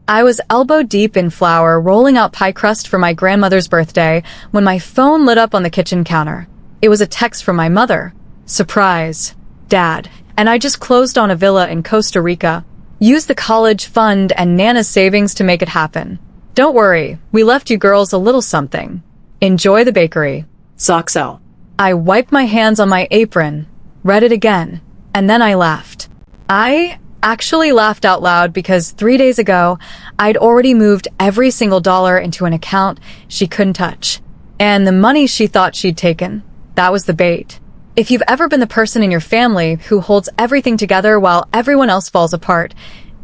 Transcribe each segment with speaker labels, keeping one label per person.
Speaker 1: I was elbow deep in flour rolling out pie crust for my grandmother's birthday when my phone lit up on the kitchen counter. It was a text from my mother. Surprise. Dad. And I just closed on a villa in Costa Rica. Used the college fund and Nana's savings to make it happen. Don't worry, we left you girls a little something. Enjoy the bakery.
Speaker 2: Soxo.
Speaker 1: I wiped my hands on my apron, read it again, and then I laughed. I actually laughed out loud because 3 days ago, I'd already moved every single dollar into an account she couldn't touch. And the money she thought she'd taken, that was the bait. If you've ever been the person in your family who holds everything together while everyone else falls apart,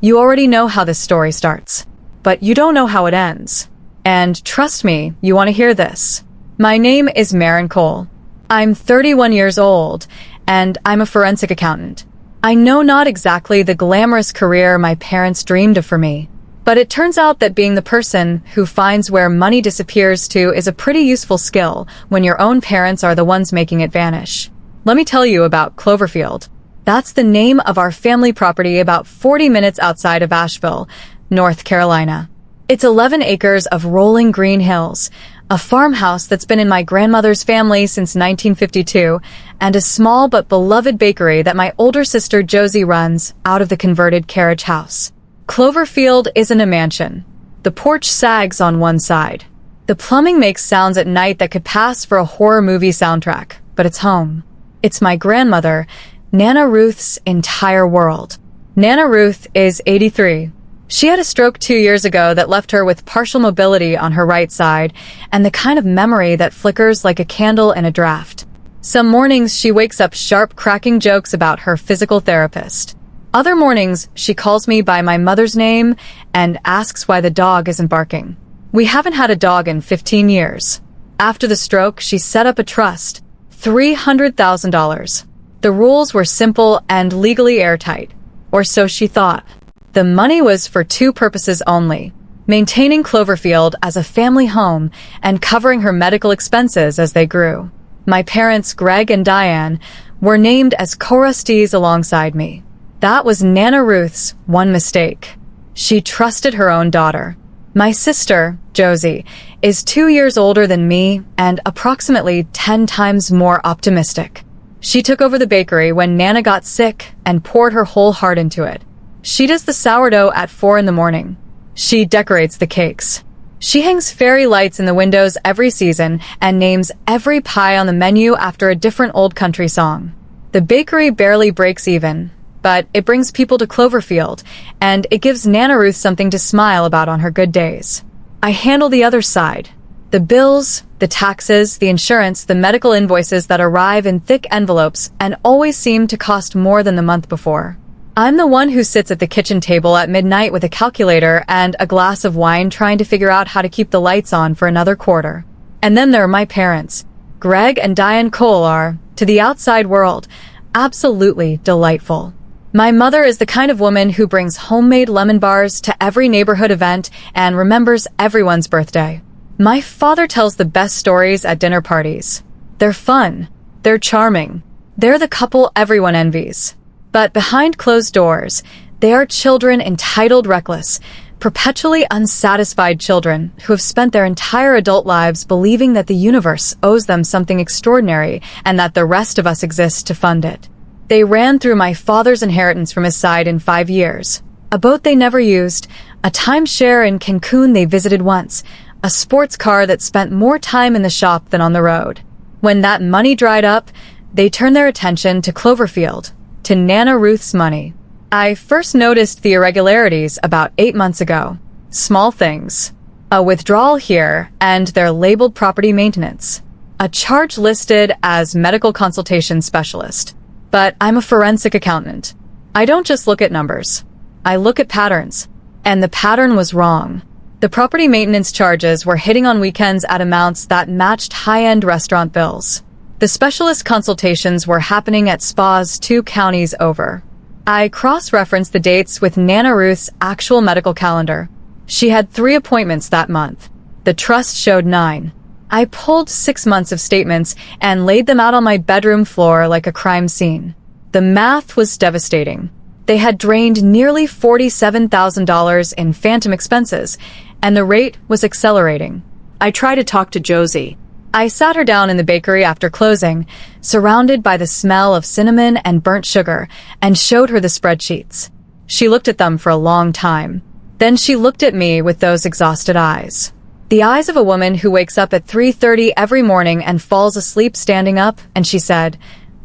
Speaker 1: you already know how this story starts. But you don't know how it ends. And trust me, you want to hear this. My name is Maren Cole. I'm 31 years old, and I'm a forensic accountant. I know not exactly the glamorous career my parents dreamed of for me, but it turns out that being the person who finds where money disappears to is a pretty useful skill when your own parents are the ones making it vanish. Let me tell you about Cloverfield. That's the name of our family property about 40 minutes outside of Asheville, North Carolina. It's 11 acres of rolling green hills, a farmhouse that's been in my grandmother's family since 1952, and a small but beloved bakery that my older sister Josie runs out of the converted carriage house. Cloverfield isn't a mansion. The porch sags on one side. The plumbing makes sounds at night that could pass for a horror movie soundtrack, but it's home. It's my grandmother, Nana Ruth's entire world. Nana Ruth is 83. She had a stroke 2 years ago that left her with partial mobility on her right side and the kind of memory that flickers like a candle in a draft. Some mornings she wakes up sharp, cracking jokes about her physical therapist. Other mornings she calls me by my mother's name and asks why the dog isn't barking. We haven't had a dog in 15 years. After the stroke, she set up a trust. $300,000. The rules were simple and legally airtight. Or so she thought. The money was for two purposes only: maintaining Cloverfield as a family home and covering her medical expenses as they grew. My parents, Greg and Diane, were named as co-trustees alongside me. That was Nana Ruth's one mistake. She trusted her own daughter. My sister, Josie, is 2 years older than me and approximately 10 times more optimistic. She took over the bakery when Nana got sick and poured her whole heart into it. She does the sourdough at 4 in the morning. She decorates the cakes. She hangs fairy lights in the windows every season and names every pie on the menu after a different old country song. The bakery barely breaks even, but it brings people to Cloverfield, and it gives Nana Ruth something to smile about on her good days. I handle the other side. The bills, the taxes, the insurance, the medical invoices that arrive in thick envelopes and always seem to cost more than the month before. I'm the one who sits at the kitchen table at midnight with a calculator and a glass of wine trying to figure out how to keep the lights on for another quarter. And then there are my parents. Greg and Diane Cole are, to the outside world, absolutely delightful. My mother is the kind of woman who brings homemade lemon bars to every neighborhood event and remembers everyone's birthday. My father tells the best stories at dinner parties. They're fun. They're charming. They're the couple everyone envies. But behind closed doors, they are children entitled reckless, perpetually unsatisfied children who have spent their entire adult lives believing that the universe owes them something extraordinary and that the rest of us exist to fund it. They ran through my father's inheritance from his side in 5 years. A boat they never used, a timeshare in Cancun they visited once, a sports car that spent more time in the shop than on the road. When that money dried up, they turned their attention to Cloverfield, to Nana Ruth's money. I first noticed the irregularities about 8 months ago. Small things. A withdrawal here, and they're labeled property maintenance. A charge listed as medical consultation specialist. But I'm a forensic accountant. I don't just look at numbers. I look at patterns. And the pattern was wrong. The property maintenance charges were hitting on weekends at amounts that matched high-end restaurant bills. The specialist consultations were happening at spas 2 counties over. I cross-referenced the dates with Nana Ruth's actual medical calendar. She had 3 appointments that month. The trust showed 9. I pulled 6 months of statements and laid them out on my bedroom floor like a crime scene. The math was devastating. They had drained nearly $47,000 in phantom expenses, and the rate was accelerating. I tried to talk to Josie. I sat her down in the bakery after closing, surrounded by the smell of cinnamon and burnt sugar, and showed her the spreadsheets. She looked at them for a long time. Then she looked at me with those exhausted eyes. The eyes of a woman who wakes up at 3:30 every morning and falls asleep standing up, and she said,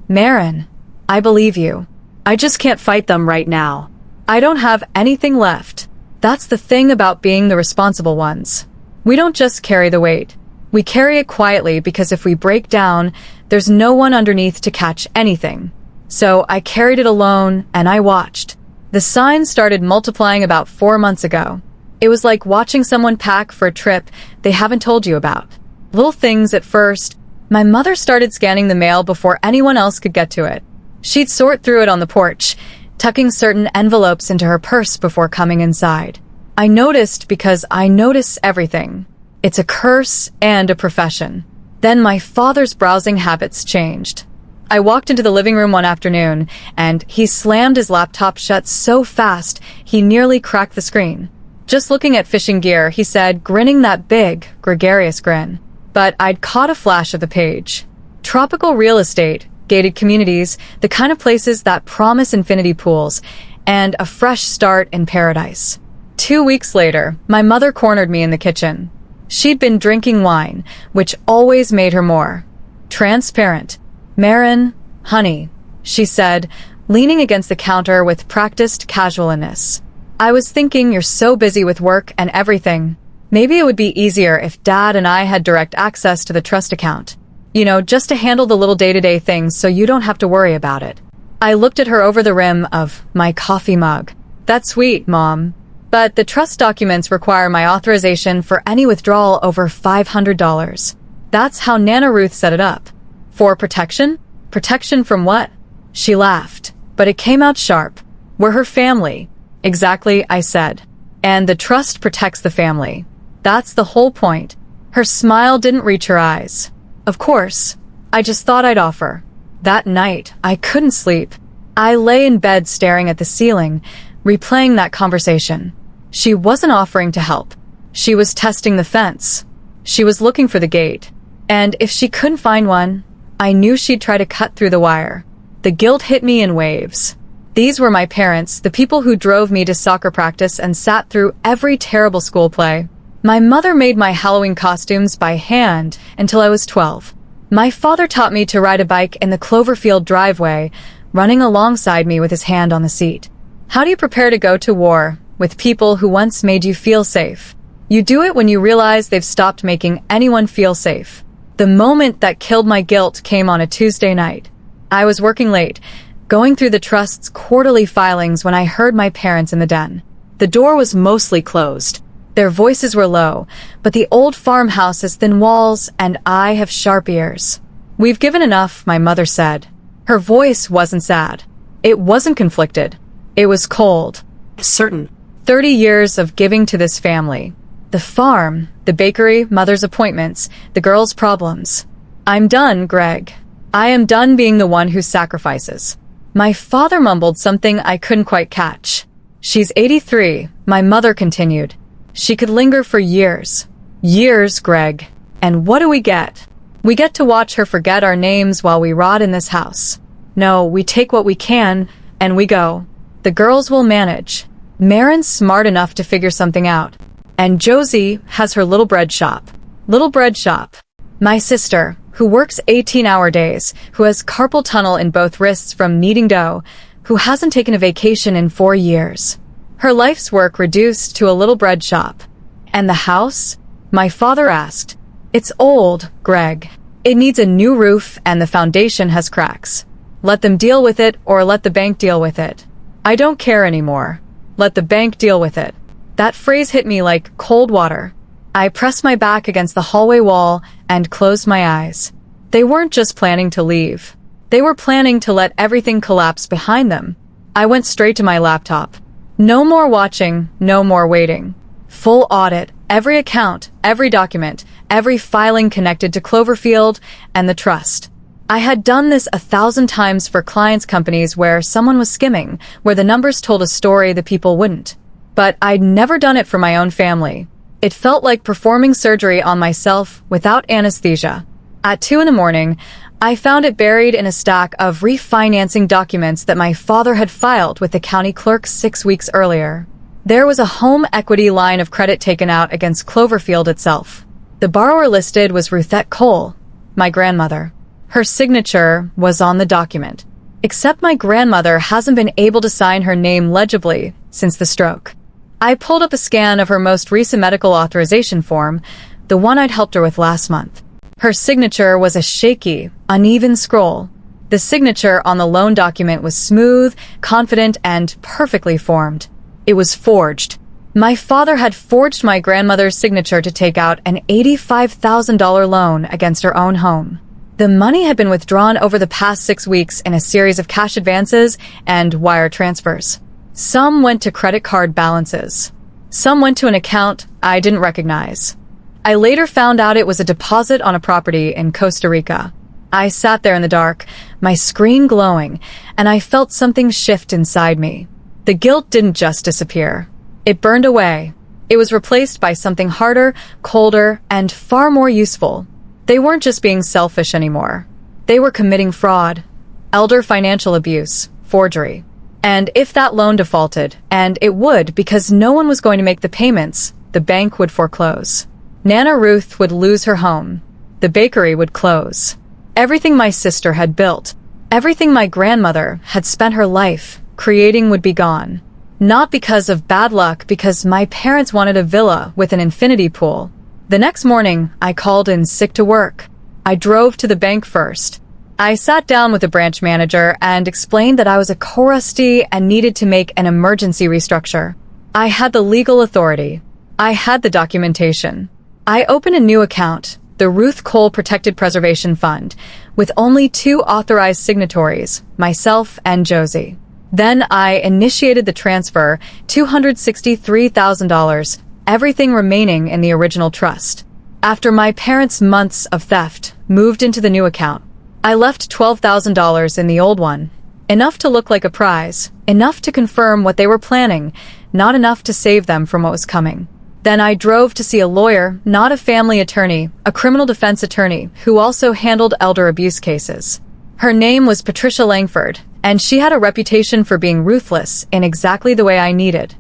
Speaker 1: "Marin, I believe you. I just can't fight them right now. I don't have anything left." That's the thing about being the responsible ones. We don't just carry the weight. We carry it quietly because if we break down, there's no one underneath to catch anything. So I carried it alone and I watched. The signs started multiplying about 4 months ago. It was like watching someone pack for a trip they haven't told you about. Little things at first. My mother started scanning the mail before anyone else could get to it. She'd sort through it on the porch, tucking certain envelopes into her purse before coming inside. I noticed because I notice everything. It's a curse and a profession. Then my father's browsing habits changed. I walked into the living room one afternoon, and he slammed his laptop shut so fast he nearly cracked the screen. Just looking at fishing gear, he said, grinning that big, gregarious grin. But I'd caught a flash of the page. Tropical real estate, gated communities, the kind of places that promise infinity pools, and a fresh start in paradise. 2 weeks later, my mother cornered me in the kitchen. She'd been drinking wine, which always made her more transparent. "Marin, honey," she said, leaning against the counter with practiced casualness. "I was thinking you're so busy with work and everything. Maybe it would be easier if Dad and I had direct access to the trust account. You know, just to handle the little day-to-day things so you don't have to worry about it." I looked at her over the rim of my coffee mug. "That's sweet, Mom. But the trust documents require my authorization for any withdrawal over $500. That's how Nana Ruth set it up. For protection? Protection from what?" She laughed, but it came out sharp. "We're her family." "Exactly," I said. "And the trust protects the family. That's the whole point." Her smile didn't reach her eyes. "Of course. I just thought I'd offer." That night, I couldn't sleep. I lay in bed staring at the ceiling, replaying that conversation. She wasn't offering to help. She was testing the fence. She was looking for the gate. And if she couldn't find one, I knew she'd try to cut through the wire. The guilt hit me in waves. These were my parents, the people who drove me to soccer practice and sat through every terrible school play. My mother made my Halloween costumes by hand until I was 12. My father taught me to ride a bike in the Cloverfield driveway, running alongside me with his hand on the seat. How do you prepare to go to war with people who once made you feel safe? You do it when you realize they've stopped making anyone feel safe. The moment that killed my guilt came on a Tuesday night. I was working late, going through the trust's quarterly filings when I heard my parents in the den. The door was mostly closed. Their voices were low, but the old farmhouse has thin walls and I have sharp ears. "We've given enough," my mother said. Her voice wasn't sad. It wasn't conflicted. It was cold. Certain. 30 years of giving to this family. The farm, the bakery, mother's appointments, the girls' problems. "I'm done, Greg. I am done being the one who sacrifices." My father mumbled something I couldn't quite catch. "She's 83, my mother continued. "She could linger for years. Years, Greg. And what do we get? We get to watch her forget our names while we rot in this house. No, we take what we can, and we go. The girls will manage. Marin's smart enough to figure something out. And Josie has her little bread shop. Little bread shop. My sister, who works 18-hour days, who has carpal tunnel in both wrists from kneading dough, who hasn't taken a vacation in 4 years. Her life's work reduced to a little bread shop. And the house? My father asked. It's old, Greg. It needs a new roof and the foundation has cracks. Let them deal with it or let the bank deal with it. I don't care anymore. Let the bank deal with it. That phrase hit me like cold water. I pressed my back against the hallway wall and closed my eyes. They weren't just planning to leave. They were planning to let everything collapse behind them. I went straight to my laptop. No more watching, no more waiting. Full audit, every account, every document, every filing connected to Cloverfield and the trust. I had done this 1,000 times for clients' companies where someone was skimming, where the numbers told a story the people wouldn't. But I'd never done it for my own family. It felt like performing surgery on myself without anesthesia. At 2 in the morning, I found it buried in a stack of refinancing documents that my father had filed with the county clerk 6 weeks earlier. There was a home equity line of credit taken out against Cloverfield itself. The borrower listed was Ruthette Cole, my grandmother. Her signature was on the document. Except my grandmother hasn't been able to sign her name legibly since the stroke. I pulled up a scan of her most recent medical authorization form, the one I'd helped her with last month. Her signature was a shaky, uneven scroll. The signature on the loan document was smooth, confident, and perfectly formed. It was forged. My father had forged my grandmother's signature to take out an $85,000 loan against her own home. The money had been withdrawn over the past 6 weeks in a series of cash advances and wire transfers. Some went to credit card balances. Some went to an account I didn't recognize. I later found out it was a deposit on a property in Costa Rica. I sat there in the dark, my screen glowing, and I felt something shift inside me. The guilt didn't just disappear. It burned away. It was replaced by something harder, colder, and far more useful. They weren't just being selfish anymore. They were committing fraud, elder financial abuse, forgery. And if that loan defaulted, and it would because no one was going to make the payments, the bank would foreclose. Nana Ruth would lose her home. The bakery would close. Everything my sister had built, everything my grandmother had spent her life creating would be gone. Not because of bad luck, because my parents wanted a villa with an infinity pool. The next morning, I called in sick to work. I drove to the bank first. I sat down with the branch manager and explained that I was a co-trustee and needed to make an emergency restructure. I had the legal authority. I had the documentation. I opened a new account, the Ruth Cole Protected Preservation Fund, with only 2 authorized signatories, myself and Josie. Then I initiated the transfer, $263,000, everything remaining in the original trust. After my parents' months of theft moved into the new account, I left $12,000 in the old one. Enough to look like a prize, enough to confirm what they were planning, not enough to save them from what was coming. Then I drove to see a lawyer, not a family attorney, a criminal defense attorney, who also handled elder abuse cases. Her name was Patricia Langford, and she had a reputation for being ruthless in exactly the way I needed.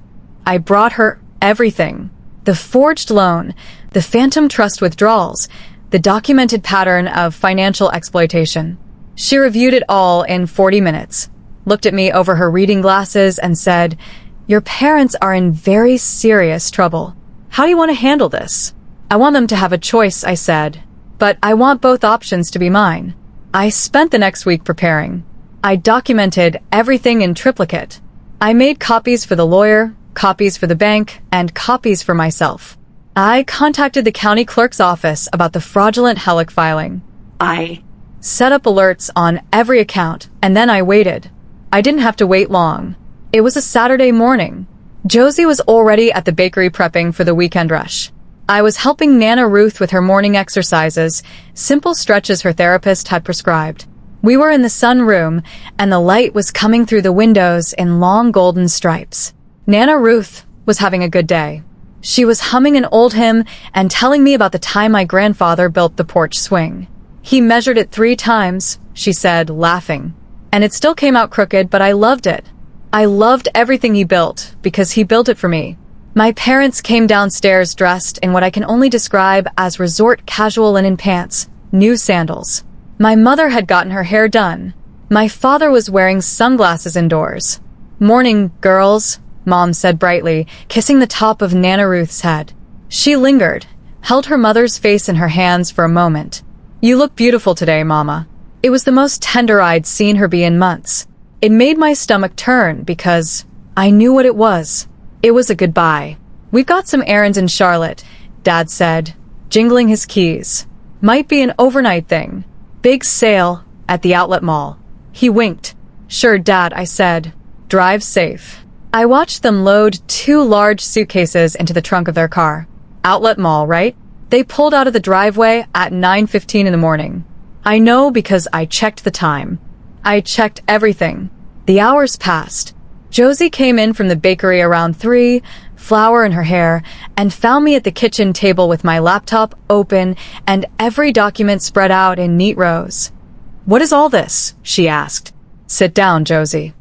Speaker 1: I brought her everything. The forged loan, the phantom trust withdrawals, the documented pattern of financial exploitation. She reviewed it all in 40 minutes, looked at me over her reading glasses and said, "Your parents are in very serious trouble. How do you want to handle this?" "I want them to have a choice," I said, "but I want both options to be mine." I spent the next week preparing. I documented everything in triplicate. I made copies for the lawyer, copies for the bank, and copies for myself. I contacted the county clerk's office about the fraudulent HELIC filing. I set up alerts on every account, and then I waited. I didn't have to wait long. It was a Saturday morning. Josie was already at the bakery prepping for the weekend rush. I was helping Nana Ruth with her morning exercises, simple stretches her therapist had prescribed. We were in the sunroom, and the light was coming through the windows in long golden stripes. Nana Ruth was having a good day. She was humming an old hymn and telling me about the time my grandfather built the porch swing. "He measured it 3 times, she said, laughing. "And it still came out crooked, but I loved it. I loved everything he built because he built it for me." My parents came downstairs dressed in what I can only describe as resort casual linen pants, new sandals. My mother had gotten her hair done. My father was wearing sunglasses indoors. "Morning, girls," Mom said brightly, kissing the top of Nana Ruth's head. She lingered, held her mother's face in her hands for a moment. "You look beautiful today, Mama." It was the most tender I'd seen her be in months. It made my stomach turn because I knew what it was. It was a goodbye. "We've got some errands in Charlotte," Dad said, jingling his keys. "Might be an overnight thing. Big sale at the outlet mall." He winked. "Sure, Dad," I said. "Drive safe." I watched them load 2 large suitcases into the trunk of their car. Outlet mall, right? They pulled out of the driveway at 9:15 in the morning. I know because I checked the time. I checked everything. The hours passed. Josie came in from the bakery around 3, flour in her hair, and found me at the kitchen table with my laptop open and every document spread out in neat rows. "What is all this?" she asked. "Sit down, Josie."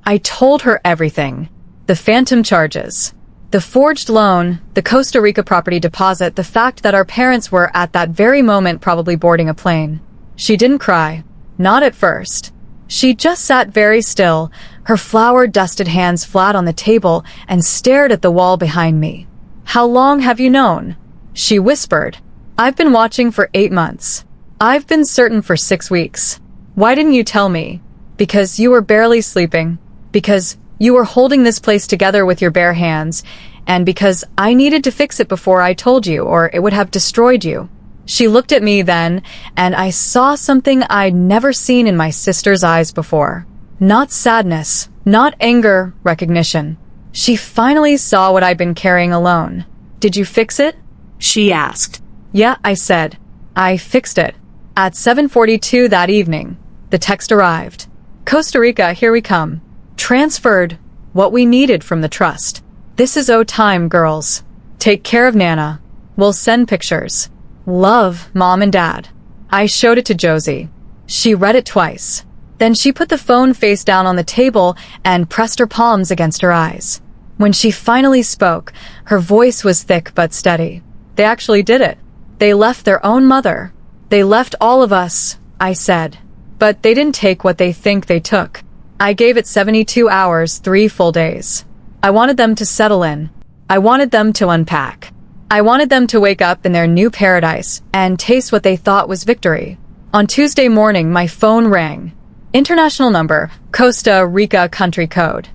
Speaker 1: I told her everything. The phantom charges, the forged loan, the Costa Rica property deposit, the fact that our parents were at that very moment probably boarding a plane. She didn't cry. Not at first. She just sat very still, her flour-dusted hands flat on the table, and stared at the wall behind me. "How long have you known?" She whispered. "I've been watching for 8 months. I've been certain for 6 weeks. Why didn't you tell me? Because you were barely sleeping. Because you were holding this place together with your bare hands, and because I needed to fix it before I told you, or it would have destroyed you." She looked at me then, and I saw something I'd never seen in my sister's eyes before. Not sadness, not anger, recognition. She finally saw what I'd been carrying alone. "Did you fix it?" she asked. "Yeah," I said. "I fixed it." At 7:42 that evening, the text arrived. "Costa Rica, here we come. Transferred what we needed from the trust. This is time, girls. Take care of Nana. We'll send pictures. Love, Mom and Dad." I showed it to Josie. She read it twice. Then she put the phone face down on the table and pressed her palms against her eyes. When she finally spoke, her voice was thick but steady. "They actually did it. They left their own mother. They left all of us," I said. "But they didn't take what they think they took." I gave it 72 hours, 3 full days. I wanted them to settle in. I wanted them to unpack. I wanted them to wake up in their new paradise and taste what they thought was victory. On Tuesday morning, my phone rang. International number, Costa Rica country code.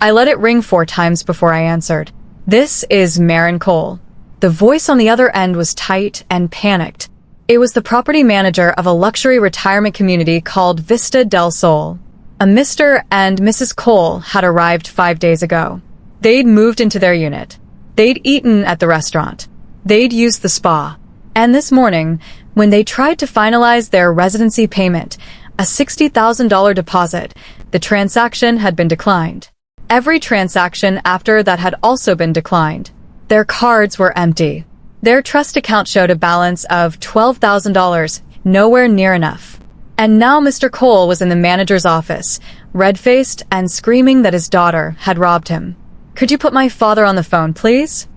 Speaker 1: I let it ring 4 times before I answered. "This is Marin Cole." The voice on the other end was tight and panicked. It was the property manager of a luxury retirement community called Vista del Sol. A Mr. and Mrs. Cole had arrived 5 days ago. They'd moved into their unit. They'd eaten at the restaurant. They'd used the spa. And this morning, when they tried to finalize their residency payment, a $60,000 deposit, the transaction had been declined. Every transaction after that had also been declined. Their cards were empty. Their trust account showed a balance of $12,000, nowhere near enough. And now Mr. Cole was in the manager's office, red-faced and screaming that his daughter had robbed him. "Could you put my father on the phone, please?"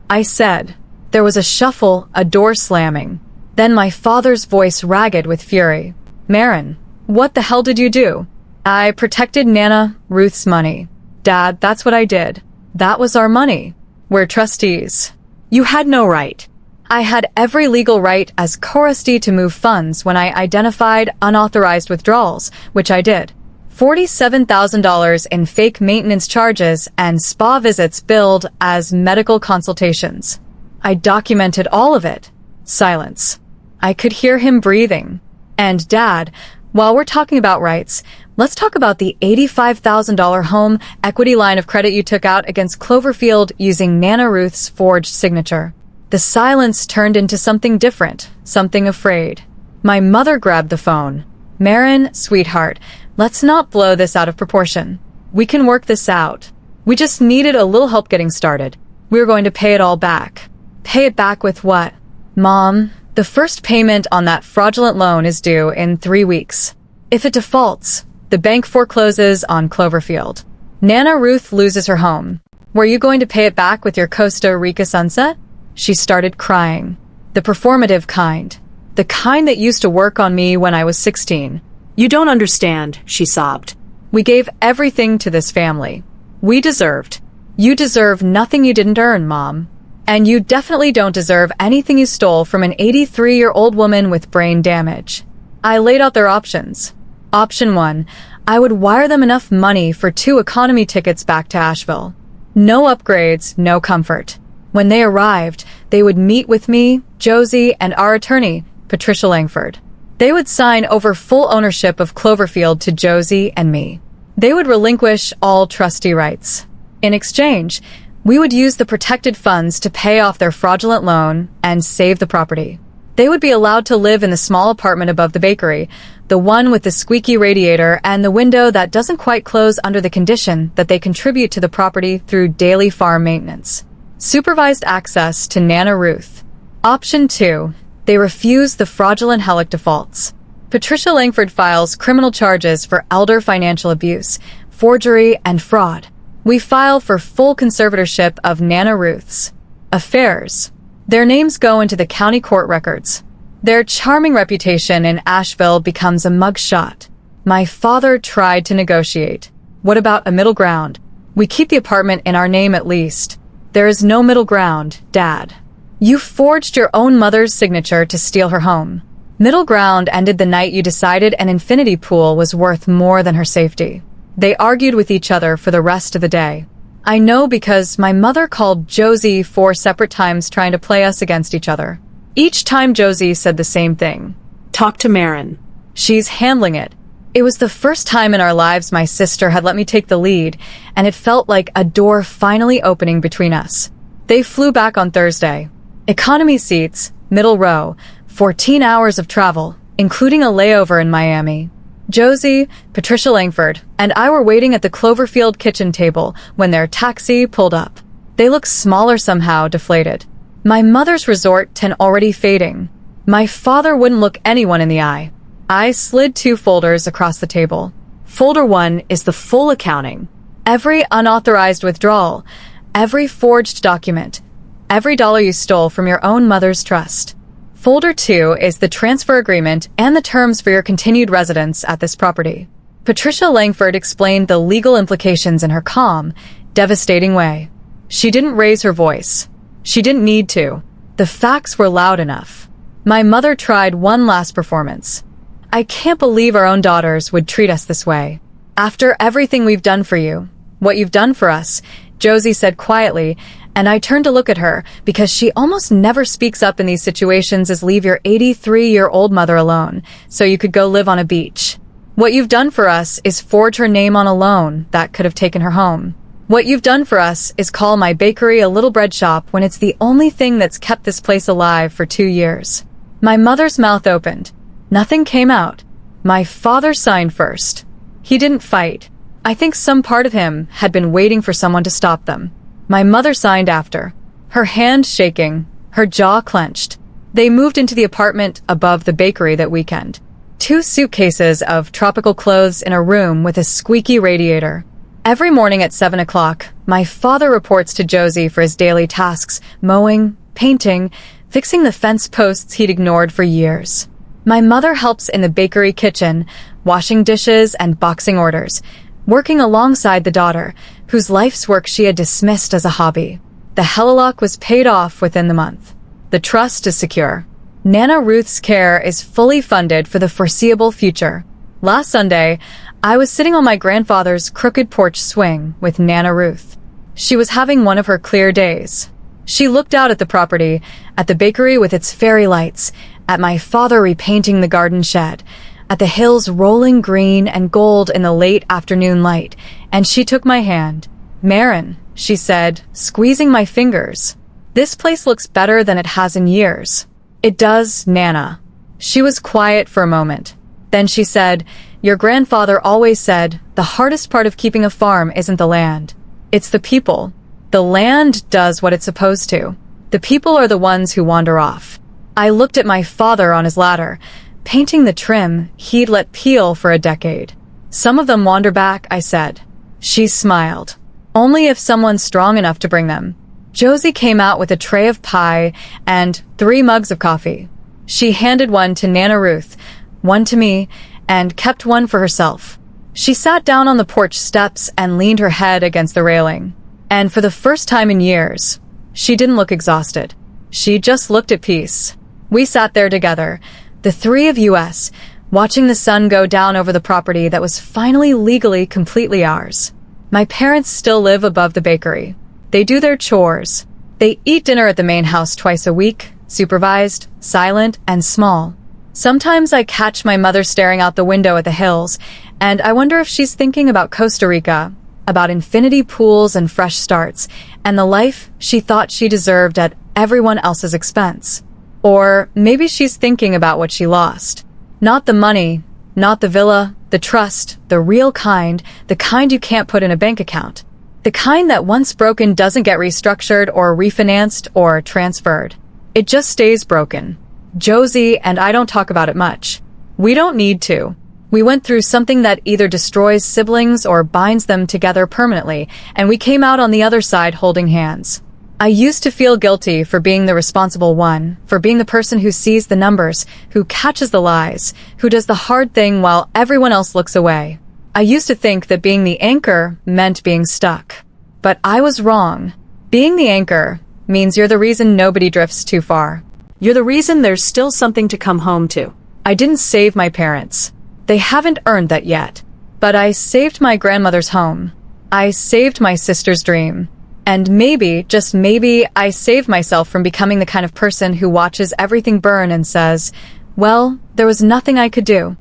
Speaker 1: I said. There was a shuffle, a door slamming. Then my father's voice ragged with fury. "Marin, what the hell did you do?" "I protected Nana Ruth's money. Dad, that's what I did. That was our money. We're trustees. You had no right." I had every legal right as co-trustee to move funds when I identified unauthorized withdrawals, which I did. $47,000 in fake maintenance charges and spa visits billed as medical consultations. I documented all of it. Silence. I could hear him breathing. "And Dad, while we're talking about rights, let's talk about the $85,000 home equity line of credit you took out against Cloverfield using Nana Ruth's forged signature." The silence turned into something different, something afraid. My mother grabbed the phone. "Marin, sweetheart, let's not blow this out of proportion. We can work this out. We just needed a little help getting started. We're going to pay it all back." "Pay it back with what?" "Mom, the first payment on that fraudulent loan is due in 3 weeks. If it defaults, the bank forecloses on Cloverfield. Nana Ruth loses her home. Were you going to pay it back with your Costa Rica sunset?" She started crying. The performative kind. The kind that used to work on me when I was 16. "You don't understand," she sobbed. "We gave everything to this family. We deserved. You deserve nothing you didn't earn, Mom. And you definitely don't deserve anything you stole from an 83-year-old woman with brain damage." I laid out their options. Option 1, I would wire them enough money for 2 economy tickets back to Asheville. No upgrades, no comfort. When they arrived, they would meet with me, Josie, and our attorney, Patricia Langford. They would sign over full ownership of Cloverfield to Josie and me. They would relinquish all trustee rights. In exchange, we would use the protected funds to pay off their fraudulent loan and save the property. They would be allowed to live in the small apartment above the bakery, the one with the squeaky radiator and the window that doesn't quite close under the condition that they contribute to the property through daily farm maintenance. Supervised access to Nana Ruth. Option 2. They refuse the fraudulent HELOC defaults. Patricia Langford files criminal charges for elder financial abuse, forgery, and fraud. We file for full conservatorship of Nana Ruth's affairs. Their names go into the county court records. Their charming reputation in Asheville becomes a mugshot. My father tried to negotiate. What about a middle ground? We keep the apartment in our name at least. There is no middle ground, Dad. You forged your own mother's signature to steal her home. Middle ground ended the night you decided an infinity pool was worth more than her safety. They argued with each other for the rest of the day. I know because my mother called Josie 4 separate times trying to play us against each other. Each time Josie said the same thing.
Speaker 2: Talk to Marin.
Speaker 1: She's handling it. It was the first time in our lives my sister had let me take the lead, and it felt like a door finally opening between us. They flew back on Thursday. Economy seats, middle row, 14 hours of travel, including a layover in Miami. Josie, Patricia Langford, and I were waiting at the Cloverfield kitchen table when their taxi pulled up. They looked smaller somehow, deflated. My mother's resort tin already fading. My father wouldn't look anyone in the eye. I slid 2 folders across the table. Folder 1 is the full accounting. Every unauthorized withdrawal, every forged document, every dollar you stole from your own mother's trust. Folder 2 is the transfer agreement and the terms for your continued residence at this property. Patricia Langford explained the legal implications in her calm, devastating way. She didn't raise her voice. She didn't need to. The facts were loud enough. My mother tried one last performance. I can't believe our own daughters would treat us this way. After everything we've done for you, what you've done for us, Josie said quietly, and I turned to look at her because she almost never speaks up in these situations as leave your 83-year-old mother alone so you could go live on a beach. What you've done for us is forge her name on a loan that could have taken her home. What you've done for us is call my bakery a little bread shop when it's the only thing that's kept this place alive for 2 years. My mother's mouth opened. Nothing came out. My father signed first. He didn't fight. I think some part of him had been waiting for someone to stop them. My mother signed after, her hand shaking, her jaw clenched. They moved into the apartment above the bakery that weekend. 2 suitcases of tropical clothes in a room with a squeaky radiator. Every morning at 7 o'clock, my father reports to Josie for his daily tasks, mowing, painting, fixing the fence posts he'd ignored for years. My mother helps in the bakery kitchen, washing dishes and boxing orders, working alongside the daughter, whose life's work she had dismissed as a hobby. The HELOC was paid off within the month. The trust is secure. Nana Ruth's care is fully funded for the foreseeable future. Last Sunday, I was sitting on my grandfather's crooked porch swing with Nana Ruth. She was having one of her clear days. She looked out at the property, at the bakery with its fairy lights, at my father repainting the garden shed, at the hills rolling green and gold in the late afternoon light, and she took my hand. "Marin," she said, squeezing my fingers. "This place looks better than it has in years." "It does, Nana." She was quiet for a moment. Then she said, "Your grandfather always said, the hardest part of keeping a farm isn't the land. It's the people. The land does what it's supposed to. The people are the ones who wander off." I looked at my father on his ladder, painting the trim he'd let peel for a decade. "Some of them wander back," I said. She smiled. "Only if someone's strong enough to bring them." Josie came out with a tray of pie and 3 mugs of coffee. She handed one to Nana Ruth, one to me, and kept one for herself. She sat down on the porch steps and leaned her head against the railing. And for the first time in years, she didn't look exhausted. She just looked at peace. We sat there together, the 3 of us, watching the sun go down over the property that was finally legally completely ours. My parents still live above the bakery. They do their chores. They eat dinner at the main house twice a week, supervised, silent, and small. Sometimes I catch my mother staring out the window at the hills, and I wonder if she's thinking about Costa Rica, about infinity pools and fresh starts, and the life she thought she deserved at everyone else's expense. Or maybe she's thinking about what she lost. Not the money, not the villa, the trust, the real kind, the kind you can't put in a bank account. The kind that once broken doesn't get restructured or refinanced or transferred. It just stays broken. Josie and I don't talk about it much. We don't need to. We went through something that either destroys siblings or binds them together permanently, and we came out on the other side holding hands. I used to feel guilty for being the responsible one, for being the person who sees the numbers, who catches the lies, who does the hard thing while everyone else looks away. I used to think that being the anchor meant being stuck. But I was wrong. Being the anchor means you're the reason nobody drifts too far.
Speaker 2: You're the reason there's still something to come home to.
Speaker 1: I didn't save my parents. They haven't earned that yet. But I saved my grandmother's home. I saved my sister's dream. And maybe, just maybe, I saved myself from becoming the kind of person who watches everything burn and says, well, there was nothing I could do.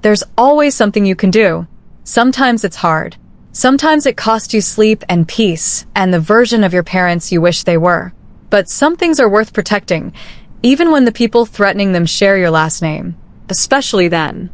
Speaker 1: There's always something you can do. Sometimes it's hard. Sometimes it costs you sleep and peace and the version of your parents you wish they were. But some things are worth protecting, even when the people threatening them share your last name. Especially then.